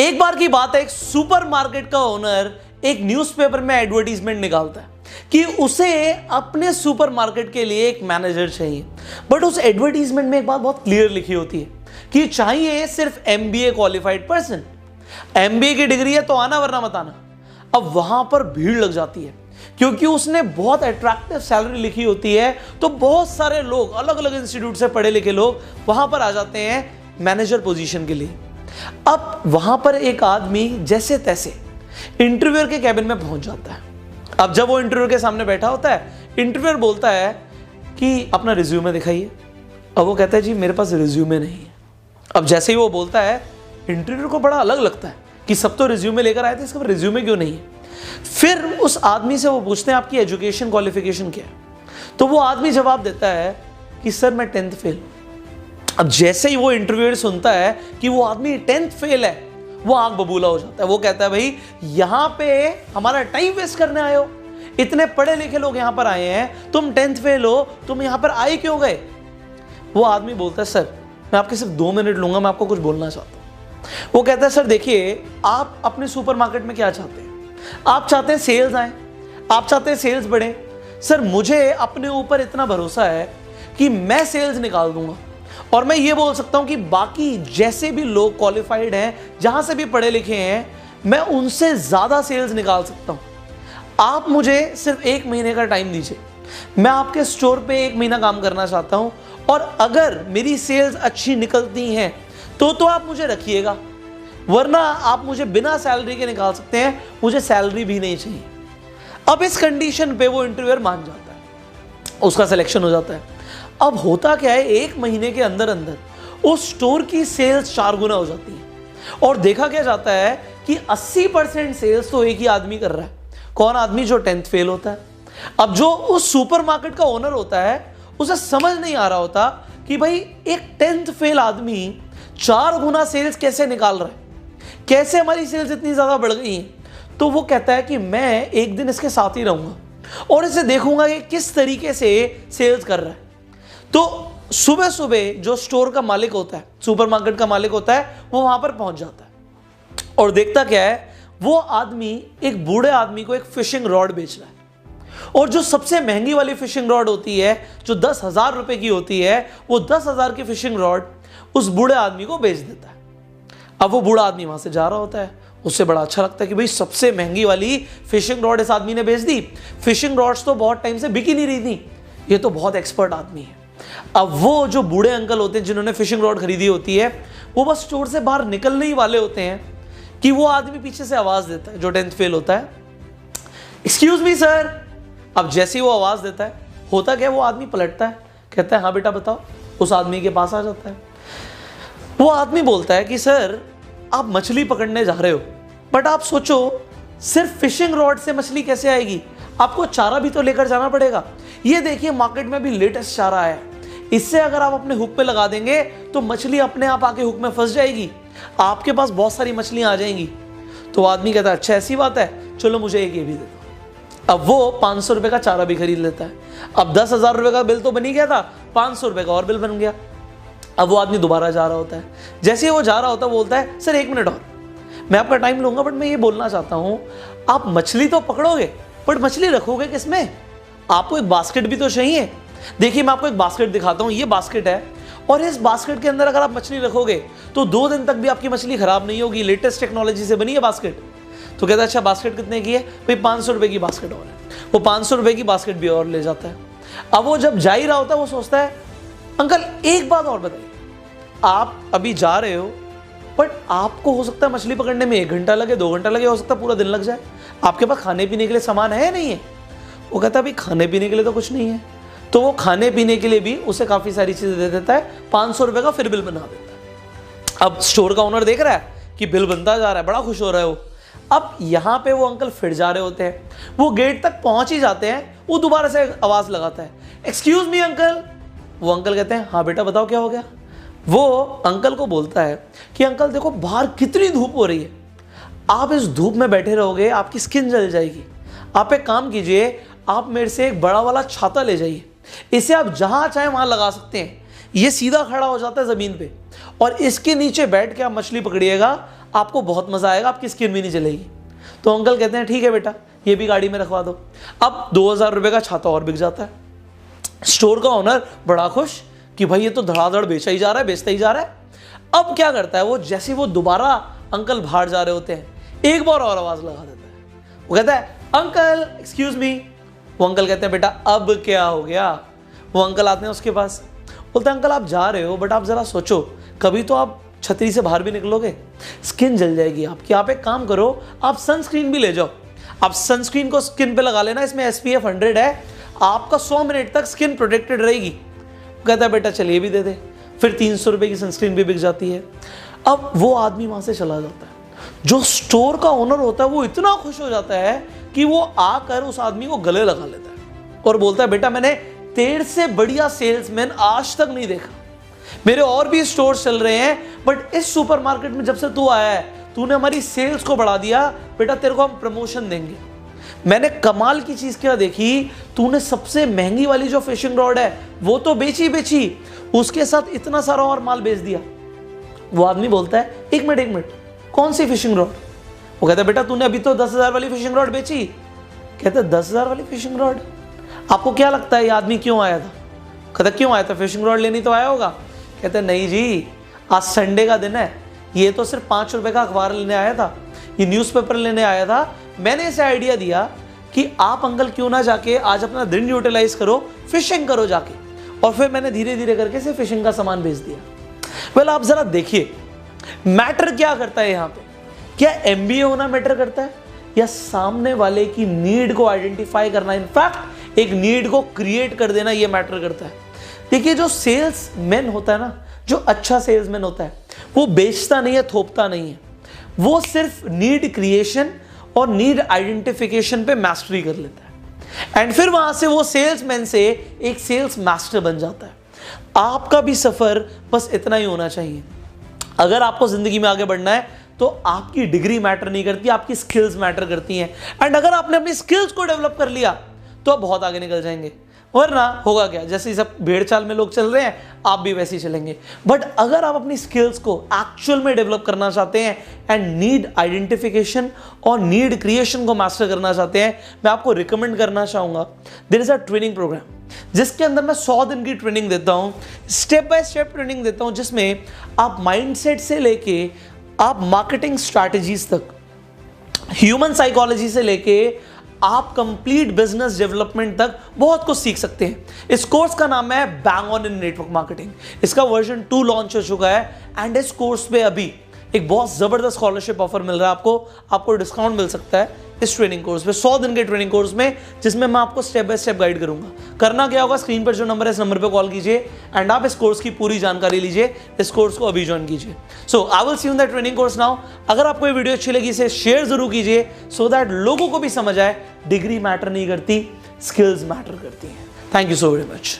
एक बार की बात है, एक सुपरमार्केट का ओनर एक न्यूज़पेपर में एडवर्टीजमेंट निकालता है कि उसे अपने सुपरमार्केट के लिए एक मैनेजर चाहिए। बट उस एडवर्टीजमेंट में एक बात बहुत क्लियर लिखी होती है कि चाहिए सिर्फ एमबीए क्वालिफाइड पर्सन। एमबीए की डिग्री है तो आना, वरना मत आना। अब वहां पर भीड़ लग जाती है क्योंकि उसने बहुत अट्रैक्टिव सैलरी लिखी होती है, तो बहुत सारे लोग, अलग अलग इंस्टीट्यूट से पढ़े लिखे लोग वहां पर आ जाते हैं मैनेजर पोजीशन के लिए। अब वहां पर एक आदमी जैसे तैसे इंटरव्यूअर के कैबिन में पहुंच जाता है। अब जब वो इंटरव्यूअर के सामने बैठा होता है, इंटरव्यूअर बोलता है कि अपना रिज्यूमे दिखाइए। अब वो कहता है जी मेरे पास रिज्यूमे नहीं है। अब जैसे ही वो बोलता है, इंटरव्यूअर को बड़ा अलग लगता है कि सब तो रिज्यूमे लेकर आए थे, इसका रिज्यूमे क्यों नहीं है। फिर उस आदमी से वो पूछते हैं आपकी एजुकेशन क्वालिफिकेशन क्या है। तो वो आदमी जवाब देता है कि सर मैं 10th फेल। अब जैसे ही वो इंटरव्यूअर सुनता है कि वो आदमी 10th फेल है, वो आंख बबूला हो जाता है। वो कहता है भाई यहां पे हमारा टाइम वेस्ट करने आए हो, इतने पढ़े लिखे लोग यहां पर आए हैं, तुम 10th फेल हो, तुम यहां पर आए क्यों गए। वो आदमी बोलता है सर मैं आपके सिर्फ 2 मिनट लूंगा, मैं आपको कुछ बोलना चाहता हूं। वो कहता है सर देखिए आप अपने सुपरमार्केट में क्या चाहते हैं, आप चाहते हैं सेल्स आए, आप चाहते हैं सेल्स बढ़े। सर मुझे अपने ऊपर इतना भरोसा है कि मैं सेल्स निकाल दूंगा, और मैं ये बोल सकता हूं कि बाकी जैसे भी लोग क्वालिफाइड हैं, जहां से भी पढ़े लिखे हैं, मैं उनसे ज्यादा सेल्स निकाल सकता हूं। आप मुझे सिर्फ 1 महीने का टाइम दीजिए, मैं आपके स्टोर पे 1 महीना काम करना चाहता हूं, और अगर मेरी सेल्स अच्छी निकलती हैं तो आप मुझे रखिएगा, वरना आप मुझे बिना सैलरी के निकाल सकते हैं, मुझे सैलरी भी नहीं चाहिए। अब इस कंडीशन पे वो इंटरव्यूअर मान जाता है, उसका सिलेक्शन हो जाता है। अब होता क्या है, 1 महीने के अंदर अंदर उस स्टोर की सेल्स 4 गुना हो जाती है, और देखा क्या जाता है कि 80% सेल्स तो एक ही आदमी कर रहा है। कौन आदमी? जो 10th फेल होता है। अब जो उस सुपरमार्केट का ओनर होता है, उसे समझ नहीं आ रहा होता कि भाई एक 10th फेल आदमी 4 गुना सेल्स कैसे निकाल रहा है, कैसे हमारी सेल्स इतनी ज्यादा बढ़ गई है। तो वो कहता है कि मैं एक दिन इसके साथ ही रहूंगा और इसे देखूंगा कि किस तरीके से सेल्स कर रहा है। तो सुबह सुबह जो स्टोर का मालिक होता है, सुपरमार्केट का मालिक होता है, वो वहां पर पहुंच जाता है और देखता क्या है, वो आदमी एक बूढ़े आदमी को एक फिशिंग रॉड बेच रहा है, और जो सबसे महंगी वाली फिशिंग रॉड होती है, जो 10,000 रुपए की होती है, वो 10,000 की फिशिंग रॉड उस बूढ़े आदमी को बेच देता है। अब वो बूढ़ा आदमी वहां से जा रहा होता है, उससे बड़ा अच्छा लगता है कि भाई सबसे महंगी वाली फिशिंग रॉड इस आदमी ने बेच दी। फिशिंग रॉड्स तो बहुत टाइम से बिक ही नहीं रही थी, ये तो बहुत एक्सपर्ट आदमी है। अब वो जो बूढ़े अंकल होते हैं जिन्होंने फिशिंग रॉड खरीदी होती है, वो बस स्टोर से बाहर निकलने ही वाले होते हैं कि वो आदमी पीछे से आवाज देता है, जो 10th फेल होता है, एक्सक्यूज मी सर। अब जैसे ही वो आवाज देता है, होता क्या है, वो आदमी पलटता है, कहता है हाँ बेटा बताओ। उस आदमी के पास आ जाता है। वो आदमी बोलता है कि सर आप मछली पकड़ने जा रहे हो, बट आप सोचो सिर्फ फिशिंग रॉड से मछली कैसे आएगी, आपको चारा भी तो लेकर जाना पड़ेगा। ये देखिए मार्केट में भी लेटेस्ट चारा है, इससे अगर आप अपने हुक पे लगा देंगे तो मछली अपने आप आके हुक में फंस जाएगी, आपके पास बहुत सारी मछलियां आ जाएंगी। तो आदमी कहता है अच्छा ऐसी बात है, चलो मुझे एक ये भी दे दो। अब वो 500 रुपए का चारा भी खरीद लेता है। अब 10,000 रुपए का बिल तो बन ही गया था, 500 रुपए का और बिल बन गया। अब वो आदमी दोबारा जा रहा होता है, जैसे ही वो जा रहा होता है, बोलता है सर 1 मिनट और, मैं आपका टाइम लूंगा, बट मैं ये बोलना चाहता हूं, आप मछली तो पकड़ोगे बट मछली रखोगे किसमें, आपको एक बास्केट भी तो चाहिए। देखिए मैं आपको एक बास्केट दिखाता हूं, ये बास्केट है, और इस बास्केट के अंदर अगर आप मछली रखोगे तो 2 दिन तक भी आपकी मछली खराब नहीं होगी, लेटेस्ट टेक्नोलॉजी से बनी है बास्केट। तो कहता है अच्छा बास्केट कितने की है, भाई 500 रुपए की बास्केट और है। वो 500 रुपए की बास्केट भी और ले जाता है। अब वो जब जा ही रहा होता है, वो सोचता है अंकल एक बात और बताइए, आप अभी जा रहे हो बट आपको हो सकता है मछली पकड़ने में 1 घंटा लगे, 2 घंटा लगे, हो सकता है पूरा दिन लग जाए, आपके पास खाने पीने के लिए सामान है या नहीं है। वो कहता है भाई खाने पीने के लिए तो कुछ नहीं है। तो वो खाने पीने के लिए भी उसे काफी सारी चीजें दे देता है, 500 रुपए का फिर बिल बना देता है। अब स्टोर का ओनर देख रहा है कि बिल बनता जा रहा है, बड़ा खुश हो रहा है वो। अब यहां पे वो अंकल फिर जा रहे होते हैं, वो गेट तक पहुंच ही जाते हैं, वो दोबारा से आवाज लगाता है एक्सक्यूज मी अंकल। वो अंकल कहते हैं हाँ बेटा बताओ क्या हो गया। वो अंकल को बोलता है कि अंकल देखो बाहर कितनी धूप हो रही है, आप इस धूप में बैठे रहोगे आपकी स्किन जल जाएगी, आप एक काम कीजिए, आप मेरे से एक बड़ा वाला छाता ले जाइए, इसे आप जहां चाहे वहां लगा सकते हैं, ये सीधा खड़ा हो जाता है जमीन पे, और इसके नीचे बैठ के आप मछली पकड़िएगा, आपको बहुत मजा आएगा, आपकी स्किन भी नहीं जलेगी। तो अंकल कहते हैं ठीक है बेटा, ये भी गाड़ी में रखवा दो। अब 2000 रुपये का छाता और बिक जाता है। स्टोर का ओनर बड़ा खुश कि भाई ये तो धड़ाधड़ बेचा ही जा रहा है, बेचता ही जा रहा है। अब क्या करता है वो, जैसे वो दोबारा अंकल बाहर जा रहे होते हैं, एक बार और आवाज लगा देता है। वो कहता है अंकल एक्सक्यूज मी। वो अंकल कहते हैं बेटा अब क्या हो गया। वो अंकल आते हैं उसके पास, बोलते हैं अंकल आप जा रहे हो बट आप जरा सोचो, कभी तो आप छतरी से बाहर भी निकलोगे, स्किन जल जाएगी आपकी। आप एक काम करो, आप सनस्क्रीन भी ले जाओ, आप सनस्क्रीन को स्किन पे लगा लेना, इसमें SPF 100 है, आपका 100 मिनट तक स्किन प्रोटेक्टेड रहेगी। कहता है बेटा चलिए भी दे दे। फिर 300 रुपए की सनस्क्रीन भी बिक जाती है। अब वो आदमी वहां से चला जाता है। जो स्टोर का ओनर होता है वो इतना खुश हो जाता है कि वो आकर उस आदमी को गले लगा लेता है और बोलता है बेटा मैंने तेरे से बढ़िया सेल्समैन आज तक नहीं देखा, मेरे और भी स्टोर चल रहे हैं बट इस सुपरमार्केट में जब से तू आया है तूने हमारी सेल्स को बढ़ा दिया, बेटा तेरे को हम प्रमोशन देंगे। मैंने कमाल की चीज क्या देखी, तूने सबसे महंगी वाली जो फिशिंग रॉड है वो तो बेची, उसके साथ इतना सारा और माल बेच दिया। वो आदमी बोलता है एक मिनट कौन सी फिशिंग रॉड? वो कहता है बेटा तूने अभी तो 10,000 वाली फिशिंग रॉड बेची। कहता है 10,000 वाली फिशिंग रॉड? आपको क्या लगता है ये आदमी क्यों आया था? कहता क्यों आया था, फिशिंग रॉड लेनी तो आया होगा। कहते नहीं जी, आज संडे का दिन है, ये तो सिर्फ 5 रुपए का अखबार लेने आया था, ये न्यूज़पेपर लेने आया था। मैंने इसे आइडिया दिया कि आप अंकल क्यों ना जाके आज अपना दिन यूटिलाइज करो, फिशिंग करो जाके, और फिर मैंने धीरे धीरे करके से फिशिंग का सामान बेच दिया। वेल आप जरा देखिए मैटर क्या करता है यहाँ पे, क्या MBA होना मैटर करता है या सामने वाले की नीड को आइडेंटिफाई करना, इनफैक्ट एक नीड को क्रिएट कर देना, ये मैटर करता है। देखिए जो सेल्समैन होता है ना, जो अच्छा सेल्समैन होता है वो बेचता नहीं है, थोपता नहीं है, वो सिर्फ नीड क्रिएशन और नीड आइडेंटिफिकेशन पे मास्टरी कर लेता है एंड फिर वहां से वो सेल्समैन से एक सेल्स मास्टर बन जाता है। आपका भी सफर बस इतना ही होना चाहिए। अगर आपको जिंदगी में आगे बढ़ना है तो आपकी डिग्री मैटर नहीं करती, आपकी स्किल्स मैटर करती हैं एंड अगर आपने अपनी स्किल्स को डेवलप कर लिया तो आप बहुत आगे निकल जाएंगे। वरना होगा क्या, जैसे सब भेड़ चाल में लोग चल रहे हैं आप भी वैसे ही चलेंगे। बट अगर आप अपनी स्किल्स को एक्चुअल में डेवलप करना चाहते हैं एंड नीड आइडेंटिफिकेशन और नीड क्रिएशन को मास्टर करना चाहते हैं, मैं आपको रिकमेंड करना चाहूंगा there is a training programme जिसके अंदर मैं 100 दिन की ट्रेनिंग देता हूं, स्टेप बाय स्टेप ट्रेनिंग देता हूं, जिसमें आप माइंडसेट से लेके आप मार्केटिंग स्ट्रैटेजीज तक, ह्यूमन साइकोलॉजी से लेके आप कंप्लीट बिजनेस डेवलपमेंट तक बहुत कुछ सीख सकते हैं। इस कोर्स का नाम है bang on in network marketing. इसका वर्जन 2 लॉन्च हो चुका है एंड इस कोर्स पे अभी एक बहुत जबरदस्त स्कॉलरशिप ऑफर मिल रहा है। आपको डिस्काउंट मिल सकता है इस ट्रेनिंग कोर्स पे, 100 दिन के ट्रेनिंग कोर्स में, जिसमें मैं आपको स्टेप बाय स्टेप गाइड करूंगा। करना क्या होगा, स्क्रीन पर जो नंबर है इस नंबर पे कॉल कीजिए एंड आप इस कोर्स की पूरी जानकारी लीजिए, इस कोर्स को अभी ज्वाइन कीजिए। So I will see you in the training course now. अगर आपको ये वीडियो अच्छी लगी इसे शेयर जरूर कीजिए सो दैट लोगों को भी समझ आए डिग्री मैटर नहीं करती, स्किल्स मैटर करती हैं। Thank you so very much.